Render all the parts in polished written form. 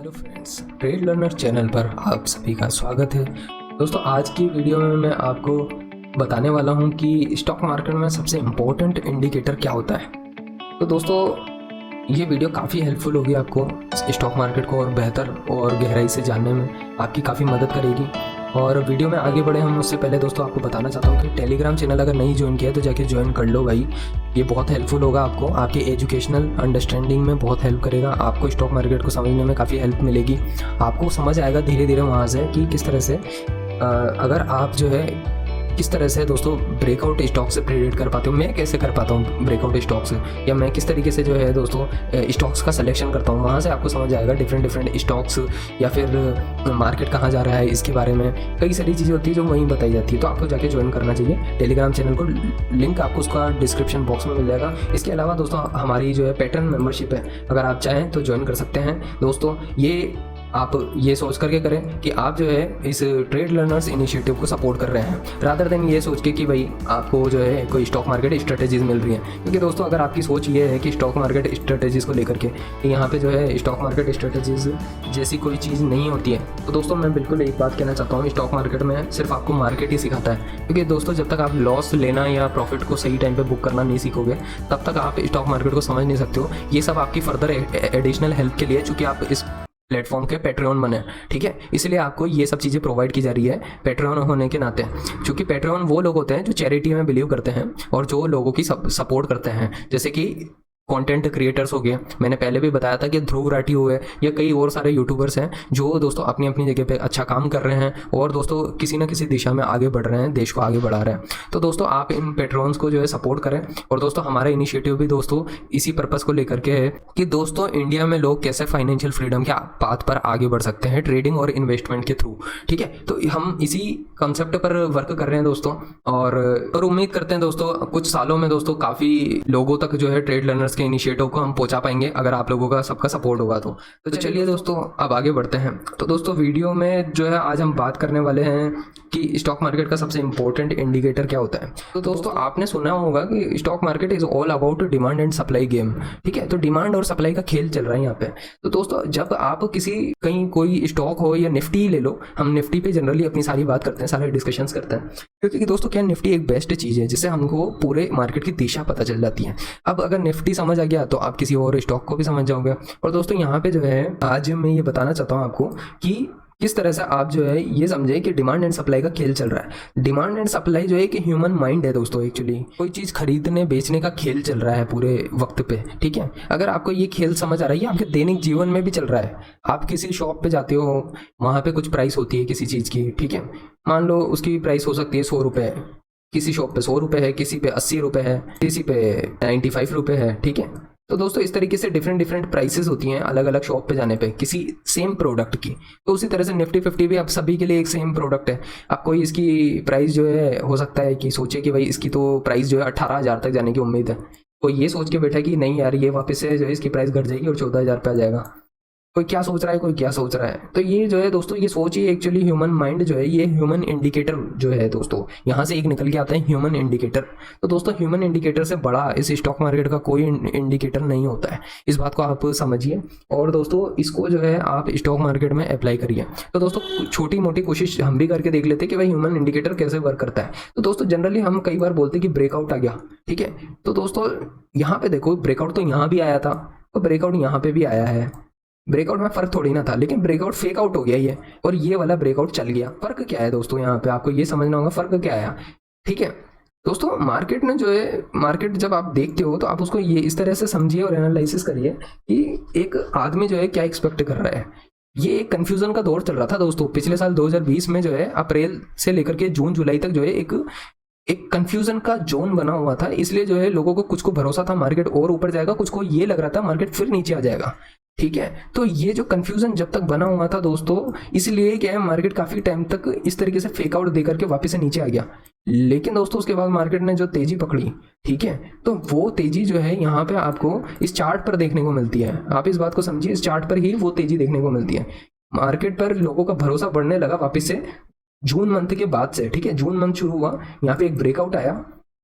Hello friends, trade learner channel पर आप सभी का स्वागत है। दोस्तों, आज की वीडियो में मैं आपको बताने वाला हूं कि स्टॉक मार्केट में सबसे इम्पोर्टेंट इंडिकेटर क्या होता है। तो दोस्तों, ये वीडियो काफ़ी हेल्पफुल होगी आपको स्टॉक मार्केट को और बेहतर और गहराई से जानने में आपकी काफ़ी मदद करेगी। और वीडियो में आगे बढ़े हम उससे पहले दोस्तों आपको बताना चाहता हूँ कि टेलीग्राम चैनल अगर नहीं ज्वाइन किया है तो जाके ज्वाइन कर लो भाई। ये बहुत हेल्पफुल होगा आपको, आपके एजुकेशनल अंडरस्टैंडिंग में बहुत हेल्प करेगा। आपको स्टॉक मार्केट को समझने में काफ़ी हेल्प मिलेगी। आपको समझ आएगा धीरे धीरे वहाँ से कि किस तरह से अगर आप जो है किस तरह से दोस्तों ब्रेकआउट स्टॉक से प्रेडिक्ट कर पाते हो। मैं कैसे कर पाता हूँ ब्रेकआउट स्टॉक से, या मैं किस तरीके से जो है दोस्तों स्टॉक्स का सिलेक्शन करता हूँ। वहाँ से आपको समझ आएगा डिफरेंट स्टॉक्स या फिर मार्केट कहाँ जा रहा है, इसके बारे में कई सारी चीज़ें होती है जो वहीं बताई जाती है। तो आपको जाके ज्वाइन करना चाहिए टेलीग्राम चैनल को। लिंक आपको उसका डिस्क्रिप्शन बॉक्स में मिल जाएगा। इसके अलावा दोस्तों हमारी जो है पैटर्न मेंबरशिप है, अगर आप चाहें तो ज्वाइन कर सकते हैं। दोस्तों ये आप ये सोच करके करें कि आप जो है इस ट्रेड लर्नर्स इनिशिएटिव को सपोर्ट कर रहे हैं, रादर देन ये सोच के कि भाई आपको जो है कोई स्टॉक मार्केट स्ट्रेटेजीज मिल रही हैं। क्योंकि दोस्तों अगर आपकी सोच ये है कि स्टॉक मार्केट स्ट्रेटेजीज को लेकर के यहाँ पे जो है स्टॉक मार्केट स्ट्रेटेजीज जैसी कोई चीज़ नहीं होती है, तो दोस्तों मैं बिल्कुल एक बात कहना चाहता हूँ, स्टॉक मार्केट में सिर्फ आपको मार्केट ही सिखाता है। क्योंकि दोस्तों जब तक आप लॉस लेना या प्रॉफिट को सही टाइम पर बुक करना नहीं सीखोगे तब तक आप स्टॉक मार्केट को समझ नहीं सकते हो। ये सब आपकी फर्दर एडिशनल हेल्प के लिए, चूँकि आप इस प्लेटफॉर्म के पैट्रियन बने, ठीक है, इसलिए आपको ये सब चीज़ें प्रोवाइड की जा रही है पैट्रियन होने के नाते। क्योंकि पैट्रियन वो लोग होते हैं जो चैरिटी में बिलीव करते हैं और जो लोगों की सपोर्ट करते हैं, जैसे कि कंटेंट क्रिएटर्स हो गए। मैंने पहले भी बताया था कि ध्रुव राठी हुए या कई और सारे यूट्यूबर्स हैं जो दोस्तों अपनी अपनी जगह पे अच्छा काम कर रहे हैं और दोस्तों किसी ना किसी दिशा में आगे बढ़ रहे हैं, देश को आगे बढ़ा रहे हैं। तो दोस्तों आप इन पेट्रॉन्स को जो है सपोर्ट करें। और दोस्तों हमारा इनिशिएटिव भी दोस्तों इसी पर्पज़ को लेकर के है कि दोस्तों इंडिया में लोग कैसे फाइनेंशियल फ्रीडम के पाथ पर आगे बढ़ सकते हैं ट्रेडिंग और इन्वेस्टमेंट के थ्रू, ठीक है। तो हम इसी कंसेप्ट पर वर्क कर रहे हैं दोस्तों, और उम्मीद करते हैं दोस्तों कुछ सालों में दोस्तों काफ़ी लोगों तक जो है ट्रेड लर्नर्स के इनिशिएटिव को हम पहुंचा पाएंगे अगर आप लोगों का सबका सपोर्ट होगा। तो चलिए दोस्तों अब आगे बढ़ते हैं। तो दोस्तों वीडियो में जो है आज हम बात करने वाले हैं कि स्टॉक मार्केट का सबसे इंपॉर्टेंट इंडिकेटर क्या होता है। तो दोस्तों आपने सुना होगा कि stock market is all about demand and supply game, ठीक है। तो डिमांड और सप्लाई का खेल चल रहा है यहाँ पे। तो दोस्तों जब आप कहीं कोई स्टॉक हो या निफ्टी ही ले लो, हम निफ्टी पे जनरली अपनी सारी बात करते हैं, सारे डिस्कशंस करते हैं, क्योंकि दोस्तों क्या निफ्टी एक बेस्ट चीज़ है जिससे हमको पूरे मार्केट की दिशा पता चल जाती है। अब अगर निफ्टी समझ आ गया तो आप किसी और स्टॉक को भी समझ जाओगे। और दोस्तों यहाँ पे जो है आज मैं ये बताना चाहता हूँ आपको कि किस तरह से आप जो है ये समझे कि डिमांड एंड सप्लाई का खेल चल रहा है। डिमांड एंड सप्लाई जो है कि ह्यूमन माइंड है दोस्तों, एक्चुअली कोई चीज़ खरीदने बेचने का खेल चल रहा है पूरे वक्त पे, ठीक है। अगर आपको ये खेल समझ आ रहा है, ये आपके दैनिक जीवन में भी चल रहा है। आप किसी शॉप पे जाते हो, वहाँ पे कुछ प्राइस होती है किसी चीज़ की, ठीक है। मान लो उसकी प्राइस हो सकती है 100 रुपये, किसी शॉप पे 100 रुपये है, किसी पे 80 रुपये है, किसी पे 95 रुपये है, ठीक है। तो दोस्तों इस तरीके से डिफरेंट प्राइसेस होती हैं अलग अलग शॉप पे जाने पे किसी सेम प्रोडक्ट की। तो उसी तरह से निफ्टी 50 भी आप सभी के लिए एक सेम प्रोडक्ट है। अब कोई इसकी प्राइस जो है हो सकता है कि सोचे कि भाई इसकी तो प्राइस जो है 18,000 तक जाने की उम्मीद है। कोई ये सोच के बैठा कि नहीं यार ये वापस से जो है इसकी प्राइस घट जाएगी और 14,000 पे आ जाएगा। कोई क्या सोच रहा है, कोई क्या सोच रहा है। तो ये जो है दोस्तों ये सोच ही एक्चुअली ह्यूमन माइंड जो है, ये ह्यूमन इंडिकेटर जो है दोस्तों यहाँ से एक निकल के आता है ह्यूमन इंडिकेटर। तो दोस्तों ह्यूमन इंडिकेटर से बड़ा इस स्टॉक मार्केट का कोई इंडिकेटर नहीं होता है, इस बात को आप समझिए। और दोस्तों इसको जो है आप स्टॉक मार्केट में अप्लाई करिए। तो दोस्तों छोटी मोटी कोशिश हम भी करके देख लेते हैं कि भाई ह्यूमन इंडिकेटर कैसे वर्क करता है। तो दोस्तों जनरली हम कई बार बोलते हैं कि ब्रेकआउट आ गया, ठीक है। तो दोस्तों यहाँ पे देखो ब्रेकआउट तो यहाँ भी आया था, तो ब्रेकआउट यहाँ पे भी आया है। ब्रेकआउट में फर्क थोड़ी ना था, लेकिन ब्रेकआउट फेक आउट हो गया ये, और ये वाला ब्रेकआउट चल गया। फर्क क्या है दोस्तों, यहाँ पे आपको ये समझना होगा फर्क क्या आया, ठीक है। दोस्तों मार्केट में जो है, मार्केट जब आप देखते हो तो आप उसको ये इस तरह से समझिए और एनालिसिस करिए कि एक आदमी जो है क्या एक्सपेक्ट कर रहा है। ये एक कंफ्यूजन का दौर चल रहा था दोस्तों पिछले साल 2020 में जो है अप्रैल से लेकर के जून जुलाई तक जो है एक कंफ्यूजन का जोन बना हुआ था। इसलिए जो है लोगों को कुछ को भरोसा था मार्केट और ऊपर जाएगा, कुछ को ये लग रहा था मार्केट फिर नीचे आ जाएगा, ठीक है। तो ये जो कंफ्यूजन जब तक बना हुआ था दोस्तों, इसलिए क्या है मार्केट काफी टाइम तक इस तरीके से फेक आउट देकर के वापस से नीचे आ गया। लेकिन दोस्तों उसके बाद मार्केट ने जो तेजी पकड़ी, ठीक है, तो वो तेजी जो है यहाँ पे आपको इस चार्ट पर देखने को मिलती है। आप इस बात को समझिए, इस चार्ट पर ही वो तेजी देखने को मिलती है। मार्केट पर लोगों का भरोसा बढ़ने लगा वापस से जून मंथ के बाद से, ठीक है। जून मंथ शुरू हुआ, यहाँ पे एक ब्रेकआउट आया,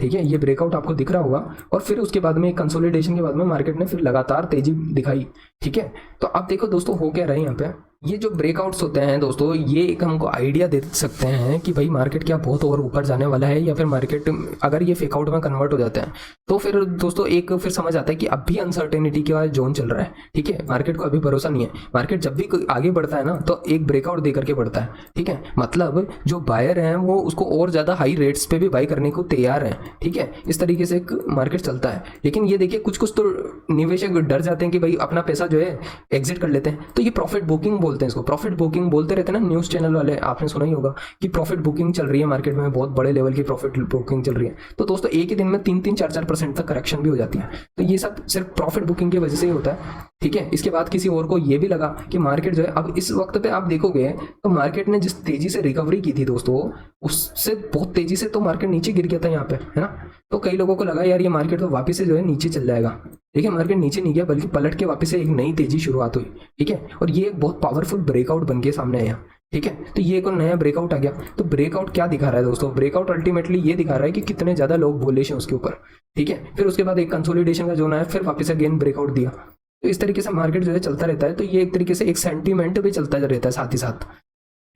ठीक है, ये ब्रेकआउट आपको दिख रहा होगा और फिर उसके बाद में कंसोलिडेशन के बाद में मार्केट ने फिर लगातार तेजी दिखाई। ठीक है, तो अब देखो दोस्तों हो क्या रहा है यहाँ पे, ये जो ब्रेकआउट्स होते हैं दोस्तों, ये एक हमको आइडिया दे सकते हैं कि भाई मार्केट क्या बहुत और ऊपर जाने वाला है, या फिर मार्केट अगर ये फेकआउट में कन्वर्ट हो जाते हैं तो फिर दोस्तों एक फिर समझ आता है कि अब भी अनसर्टेनिटी का जोन चल रहा है। ठीक है, मार्केट को अभी भरोसा नहीं है। मार्केट जब भी आगे बढ़ता है ना तो एक ब्रेकआउट दे करके बढ़ता है। ठीक है, मतलब जो बायर हैं वो उसको और ज़्यादा हाई रेट्स पे भी बाई करने को तैयार हैं। ठीक है, इस तरीके से एक मार्केट चलता है। लेकिन ये देखिए कुछ कुछ तो निवेशक डर जाते हैं कि भाई अपना पैसा जो है एग्जिट कर लेते हैं, तो ये प्रॉफिट बुकिंग बोलते हैं इसको। प्रॉफिट बुकिंग बोलते रहते हैं ना न्यूज़ चैनल वाले, आपने सुना ही होगा कि प्रॉफिट बुकिंग चल रही है मार्केट में, बहुत बड़े लेवल की प्रॉफिट बुकिंग चल रही है। तो दोस्तों एक ही दिन में 3-4% तक करेक्शन भी हो जाती है। तो ये सब सिर्फ प्रॉफिट बुकिंग की वजह से ही होता है। ठीक है, इसके बाद किसी और को ये भी लगा कि मार्केट जो है अब इस वक्त पे आप देखोगे तो मार्केट ने जिस तेजी से रिकवरी की थी दोस्तों, उससे बहुत तेजी से तो मार्केट नीचे गिर गया था यहाँ पे, है ना। तो कई लोगों को लगा यार ये मार्केट तो वापस से जो है नीचे चल जाएगा। ठीक है, मार्केट नीचे नहीं गया बल्कि पलट के वापस से एक नई तेजी शुरुआत हुई। ठीक है, और ये एक बहुत पावरफुल ब्रेकआउट बन के सामने आया। ठीक है, तो ये एक और नया ब्रेकआउट आ गया। तो ब्रेकआउट क्या दिखा रहा है दोस्तों, ब्रेकआउट अल्टीमेटली ये दिखा रहा है कि कितने ज्यादा लोग बुलिश हैं उसके ऊपर। ठीक है, फिर उसके बाद एक कंसोलिडेशन का जोन आया, फिर वापस अगेन ब्रेकआउट दिया। तो इस तरीके से मार्केट जो है चलता रहता है। तो ये एक तरीके से एक सेंटीमेंट भी चलता रहता है साथ ही साथ।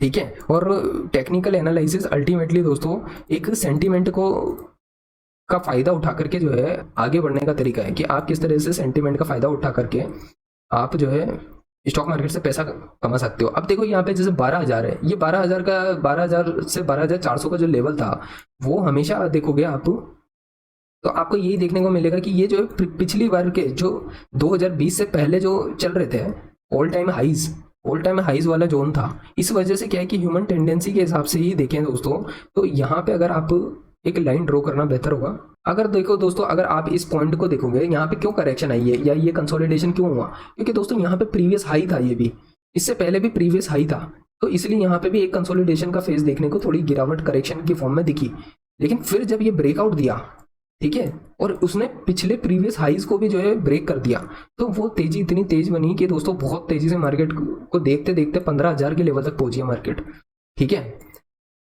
ठीक है, और टेक्निकल एनालिसिस अल्टीमेटली दोस्तों एक सेंटीमेंट को का फायदा उठा करके जो है आगे बढ़ने का तरीका है कि आप किस तरह से सेंटीमेंट का फायदा उठा करके आप जो है स्टॉक मार्केट से पैसा कमा सकते हो। अब देखो यहाँ पे जैसे 12,000 है, ये 12,000 से 12,400 का जो लेवल था वो हमेशा देखोगे आप तो आपको यही देखने को मिलेगा कि ये जो पिछली बार के जो 2020 से पहले जो चल रहे थे ऑल टाइम हाइज वाला जोन था। इस वजह से क्या है कि ह्यूमन टेंडेंसी के हिसाब से ही देखें दोस्तों, तो यहाँ पे अगर आप एक लाइन ड्रॉ करना बेहतर होगा। अगर देखो दोस्तों, अगर आप इस पॉइंट को देखोगे यहाँ पे क्यों करेक्शन आई है या ये कंसोलिडेशन क्यों हुआ, क्योंकि दोस्तों यहाँ पे प्रीवियस हाई था, ये भी इससे पहले भी प्रीवियस हाई था। तो इसलिए यहाँ पे भी एक कंसोलिडेशन का फेज देखने को थोड़ी गिरावट करेक्शन की फॉर्म में दिखी। लेकिन फिर जब ये ब्रेकआउट दिया, ठीक है, और उसने पिछले प्रीवियस हाईज को भी जो है ब्रेक कर दिया, तो वो तेजी इतनी तेज बनी कि दोस्तों बहुत तेजी से मार्केट को देखते देखते 15,000 के लेवल तक पहुंची है मार्केट। ठीक है,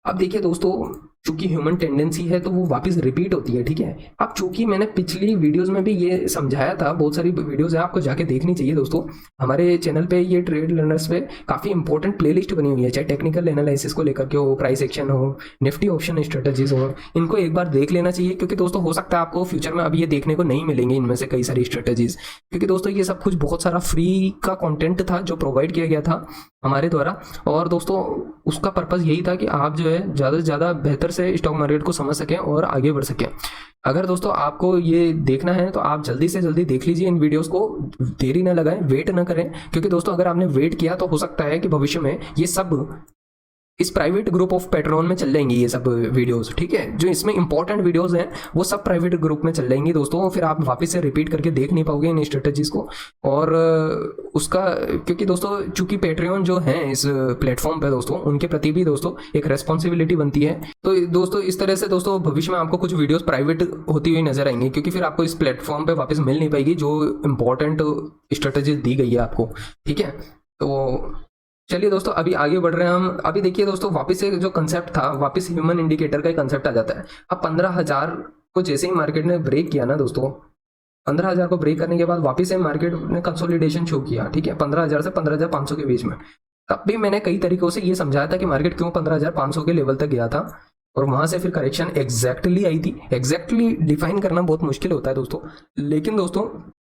अब देखिए दोस्तों, चूंकि ह्यूमन टेंडेंसी है तो वो वापस रिपीट होती है। ठीक है, अब चूंकि मैंने पिछली वीडियोस में भी ये समझाया था, बहुत सारी वीडियोस है आपको जाके देखनी चाहिए दोस्तों। हमारे चैनल पे ये ट्रेड लर्नर्स पे काफ़ी इंपॉर्टेंट प्लेलिस्ट बनी हुई है, चाहे टेक्निकल एनालिसिस को लेकर के हो, प्राइस एक्शन हो, निफ्टी ऑप्शन स्ट्रेटजीज हो, इनको एक बार देख लेना चाहिए। क्योंकि दोस्तों हो सकता है आपको फ्यूचर में अब ये देखने को नहीं मिलेंगे इनमें से कई सारी स्ट्रेटजीज, क्योंकि दोस्तों ये सब कुछ बहुत सारा फ्री का कॉन्टेंट था जो प्रोवाइड किया गया था हमारे द्वारा। और दोस्तों उसका पर्पज़ यही था कि आप जो है ज़्यादा से ज़्यादा बेहतर से स्टॉक मार्केट को समझ सकें और आगे बढ़ सकें। अगर दोस्तों आपको ये देखना है तो आप जल्दी से जल्दी देख लीजिए इन वीडियोस को, देरी ना लगाएं, वेट ना करें। क्योंकि दोस्तों अगर आपने वेट किया तो हो सकता है कि भविष्य में ये सब इस प्राइवेट ग्रुप ऑफ पैट्रॉन में चल जाएंगी ये सब वीडियोस। ठीक है, जो इसमें इंपॉर्टेंट वीडियोस हैं वो सब प्राइवेट ग्रुप में चल जाएंगी दोस्तों। फिर आप वापस से रिपीट करके देख नहीं पाओगे इन स्ट्रेटजीज को। और उसका क्योंकि दोस्तों चूंकि पैट्रियन जो हैं इस प्लेटफॉर्म पे दोस्तों, उनके प्रति भी दोस्तों एक रेस्पॉन्सिबिलिटी बनती है। तो दोस्तों इस तरह से दोस्तों भविष्य में आपको कुछ वीडियोस प्राइवेट होती हुई नजर आएंगी, क्योंकि फिर आपको इस प्लेटफॉर्म पे वापस मिल नहीं पाएगी जो इंपॉर्टेंट स्ट्रेटजीज दी गई है आपको। ठीक है, तो चलिए दोस्तों अभी आगे बढ़ रहे हैं हम। अभी देखिए दोस्तों वापस से जो कंसेप्ट था, वापस ह्यूमन इंडिकेटर का एक कंसेप्ट आ जाता है। अब 15,000 को जैसे ही मार्केट ने ब्रेक किया ना दोस्तों, 15,000 को ब्रेक करने के बाद वापस से मार्केट ने कंसोलिडेशन शो किया। ठीक है, 15,000 से 15,500 के बीच में। तब भी मैंने कई तरीकों से ये समझाया था कि मार्केट क्यों 15,500 के लेवल तक गया था और वहां से फिर करेक्शन एग्जैक्टली आई थी। एग्जैक्टली डिफाइन करना बहुत मुश्किल होता है दोस्तों, लेकिन दोस्तों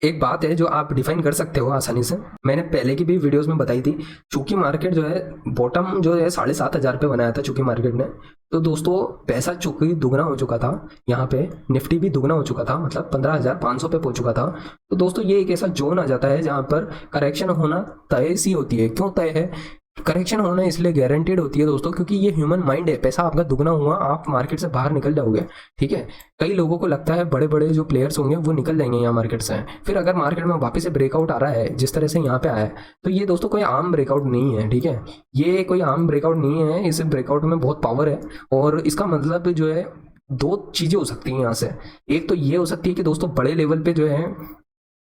एक बात है जो आप डिफाइन कर सकते हो आसानी से, मैंने पहले की भी वीडियोस में बताई थी। चूंकि मार्केट जो है बॉटम जो है 7,500 पे बनाया था चूंकि मार्केट ने, तो दोस्तों पैसा चूंकि दुगना हो चुका था, यहाँ पे निफ्टी भी दुगना हो चुका था, मतलब 15,500 पे पहुंच चुका था। तो दोस्तों ये एक ऐसा जोन आ जाता है जहाँ पर करेक्शन होना तय सी होती है। क्यों तय है? करेक्शन होना इसलिए गारंटीड होती है दोस्तों क्योंकि ये ह्यूमन माइंड है। पैसा आपका दुगना हुआ, आप मार्केट से बाहर निकल जाओगे। ठीक है, कई लोगों को लगता है बड़े बड़े जो प्लेयर्स होंगे वो निकल जाएंगे यहाँ मार्केट से। फिर अगर मार्केट में वापस से ब्रेकआउट आ रहा है जिस तरह से यहाँ पे आया है, तो ये दोस्तों कोई आम ब्रेकआउट नहीं है। ठीक है, ये कोई आम ब्रेकआउट नहीं है, इस ब्रेकआउट में बहुत पावर है। और इसका मतलब जो है दो चीजें हो सकती हैं यहाँ से। एक तो ये हो सकती है कि दोस्तों बड़े लेवल पे जो है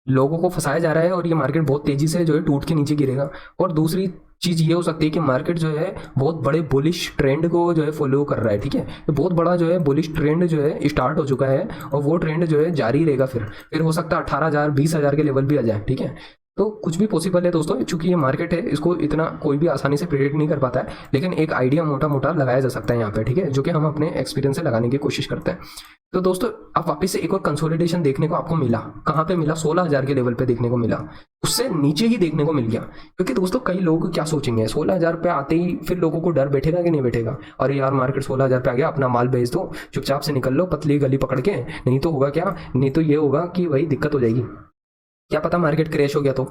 लोगों को फंसाया जा रहा है और ये मार्केट बहुत तेजी से जो है टूट के नीचे गिरेगा। और दूसरी चीज़ ये हो सकती है कि मार्केट जो है बहुत बड़े बुलिश ट्रेंड को जो है फॉलो कर रहा है, ठीक है। तो बहुत बड़ा जो है बुलिश ट्रेंड जो है स्टार्ट हो चुका है और वो ट्रेंड जो है जारी रहेगा। फिर हो सकता है 18,000 20,000 के लेवल भी आ जाए, ठीक है। तो कुछ भी पॉसिबल है दोस्तों, चूंकि ये मार्केट है, इसको इतना कोई भी आसानी से प्रेडिक्ट नहीं कर पाता है, लेकिन एक आइडिया मोटा मोटा लगाया जा सकता है यहाँ पे, ठीक है, जो कि हम अपने एक्सपीरियंस से लगाने की कोशिश करते हैं। तो दोस्तों अब वापस से एक और कंसोलिडेशन देखने को आपको मिला, कहाँ पे मिला, 16,000 के लेवल पे देखने को मिला, उससे नीचे ही देखने को मिल गया। क्योंकि दोस्तों कई लोग क्या सोचेंगे, 16,000 पे आते ही फिर लोगों को डर बैठेगा कि नहीं बैठेगा, अरे यार मार्केट 16,000 पे आ गया, अपना माल बेच दो, चुपचाप से निकल लो पतली गली पकड़ के, नहीं तो होगा क्या, नहीं तो ये होगा कि वही दिक्कत हो जाएगी, क्या पता मार्केट क्रैश हो गया तो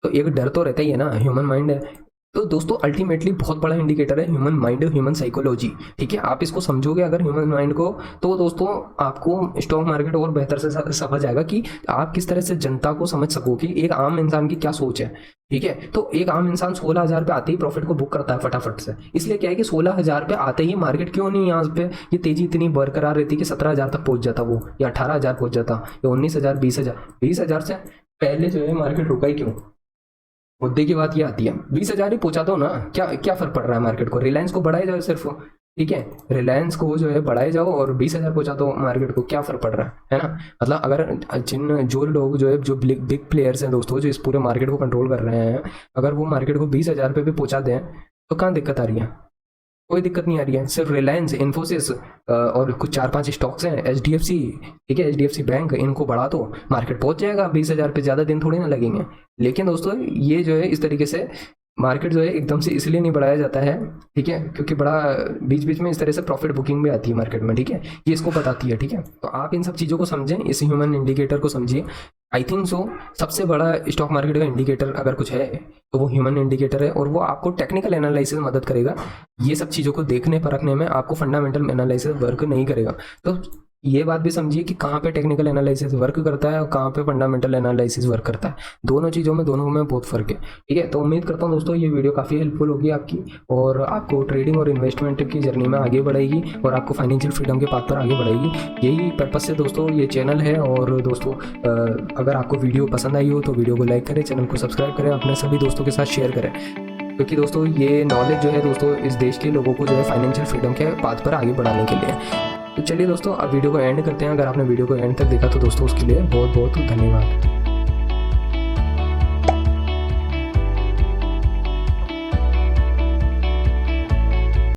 एक डर तो रहता ही है ना, ह्यूमन माइंड है। तो दोस्तों अल्टीमेटली बहुत बड़ा इंडिकेटर है ह्यूमन माइंड, ह्यूमन साइकोलॉजी, ठीक है। आप इसको समझोगे अगर ह्यूमन माइंड को, तो दोस्तों आपको स्टॉक मार्केट और बेहतर से समझ आएगा कि आप किस तरह से जनता को समझ सको कि एक आम इंसान की क्या सोच है, ठीक है। तो एक आम इंसान 16,000 पे आते ही प्रॉफिट को बुक करता है फटाफट से, इसलिए क्या है कि 16,000 पे आते ही मार्केट क्यों नहीं यहाँ पे ये तेजी इतनी बरकरार रहती कि 17,000 तक पहुंच जाता वो, या 18,000 पहुंच जाता, या 19,000 20,000 से पहले जो है मार्केट रुका ही क्यों। मुद्दे की बात ये आती है, 20,000 ही पहुंचा दो ना, क्या क्या फर्क पड़ रहा है मार्केट को, रिलायंस को बढ़ाए जाओ सिर्फ, ठीक है, रिलायंस को जो है बढ़ाए जाओ और 20,000 पहुंचा दो मार्केट को, क्या फर्क पड़ रहा है ना। मतलब अगर जो लोग जो है जो बिग प्लेयर्स हैं दोस्तों, जो इस पूरे मार्केट को कंट्रोल कर रहे हैं, अगर वो मार्केट को 20,000 पे भी पहुंचा दें तो कहाँ दिक्कत आ रही है, कोई दिक्कत नहीं आ रही है। सिर्फ रिलायंस, इन्फोसिस और कुछ 4-5 स्टॉक्स हैं, HDFC, ठीक है, HDFC बैंक, इनको बढ़ा दो, मार्केट पहुंच जाएगा 20,000 पे, ज़्यादा दिन थोड़ी ना लगेंगे। लेकिन दोस्तों ये जो है इस तरीके से मार्केट जो है एकदम से इसलिए नहीं बढ़ाया जाता है, ठीक है, क्योंकि बड़ा बीच बीच में इस तरह से प्रॉफिट बुकिंग भी आती है मार्केट में, ठीक है, ये इसको बताती है, ठीक है। तो आप इन सब चीज़ों को समझें, इस ह्यूमन इंडिकेटर को समझिए। आई थिंक सो सबसे बड़ा स्टॉक मार्केट का इंडिकेटर अगर कुछ है तो वो ह्यूमन इंडिकेटर है, और वो आपको टेक्निकल एनालिसिस में मदद करेगा। ये सब चीज़ों को देखने परखने में आपको फंडामेंटल एनालिसिस वर्क नहीं करेगा। तो ये बात भी समझिए कि कहाँ पे टेक्निकल एनालिसिस वर्क करता है और कहाँ पे फंडामेंटल एनालिसिस वर्क करता है, दोनों में बहुत फर्क है, ठीक है। तो उम्मीद करता हूँ दोस्तों ये वीडियो काफ़ी हेल्पफुल होगी आपकी, और आपको ट्रेडिंग और इन्वेस्टमेंट की जर्नी में आगे बढ़ाएगी, और आपको फाइनेंशियल फ्रीडम के पाथ पर आगे बढ़ाएगी। यही पर्पस से दोस्तों ये चैनल है। और दोस्तों अगर आपको वीडियो पसंद आई हो तो वीडियो को लाइक करें, चैनल को सब्सक्राइब करें, अपने सभी दोस्तों के साथ शेयर करें, क्योंकि दोस्तों ये नॉलेज जो है दोस्तों इस देश के लोगों को जो है फाइनेंशियल फ्रीडम के पाथ पर आगे बढ़ाने के लिए। तो चलिए दोस्तों अब वीडियो को एंड करते हैं। अगर आपने वीडियो को एंड तक देखा तो दोस्तों उसके लिए बहुत बहुत धन्यवाद।